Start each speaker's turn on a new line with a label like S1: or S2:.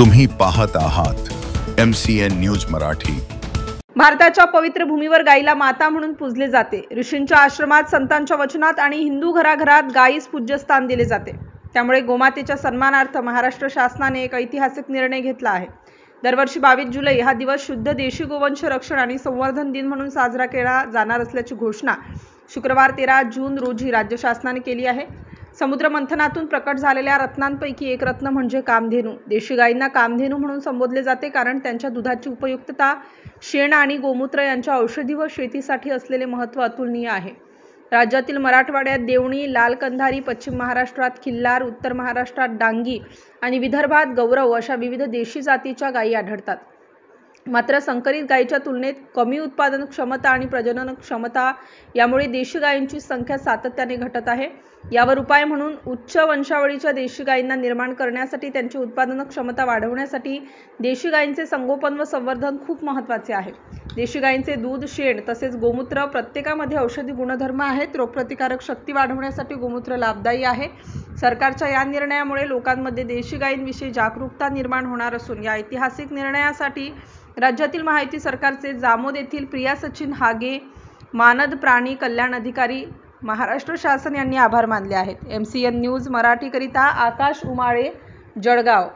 S1: तुम्ही पाहत आहात MCN न्यूज मराठी।
S2: भारताच्या पवित्र भूमीवर गायीला माता म्हणून पूजले जाते। ऋषींच्या आश्रमात, संतांच्या वचनात आणि हिंदू घराघरात गायीस पूज्य स्थान दिले जाते। त्यामुळे गोमातेच्या सन्मानार्थ महाराष्ट्र शासनाने एक ऐतिहासिक निर्णय घेतला आहे। दरवर्षी 22 जुलै हा दिवस शुद्ध देशी गोवंश रक्षण आणि संवर्धन दिन म्हणून साजरा केला जाणार असल्याची घोषणा शुक्रवार 13 जून रोजी राज्य शासनाने केली आहे। समुद्र मंथनातून प्रकट झालेल्या रत्नांपैकी एक रत्न म्हणजे कामधेनू। देशी गायींना कामधेनू म्हणून संबोधले जाते कारण त्यांच्या दुधाची उपयुक्तता, शेण आणि गोमूत्र यांच्या औषधी व शेतीसाठी असलेले महत्त्व अतुलनीय आहे। राज्यातील मराठवाड्यात देवणी, लाल कंधारी, पश्चिम महाराष्ट्रात खिल्लार, उत्तर महाराष्ट्रात डांगी आणि विदर्भात गौरव अशा विविध देशी जातीच्या गायी आढळतात। मात्र संकरित गायीच्या तुलनेत कमी उत्पादन क्षमता आणि प्रजनन क्षमता यामुळे देशी गायींची संख्या सातत्याने घटत आहे। यावर उपाय म्हणून उच्च वंशावळीच्या देशी गायींना निर्माण करण्यासाठी त्यांची उत्पादन क्षमता वाढवण्यासाठी देशी गायींचे संगोपन व संवर्धन खूप महत्त्वाचे आहे। देशी गायींचे दूध, शेण तसेच गोमूत्र प्रत्येकामध्ये औषधी गुणधर्म आहेत। रोगप्रतिकारक शक्ती वाढवण्यासाठी गोमूत्र लाभदायी आहे। सरकारच्या या निर्णयामुळे लोकांमध्ये देशी गायींविषयी जागरूकता निर्माण होणार असून या ऐतिहासिक निर्णयासाठी राज्यातील महायुती सरकारचे जामोद येथील प्रिया सचिन हागे, मानद प्राणी कल्याण अधिकारी, महाराष्ट्र शासन यांनी आभार मानले आहेत। MCN न्यूज मराठी करिता आकाश उमाळे, जळगाव।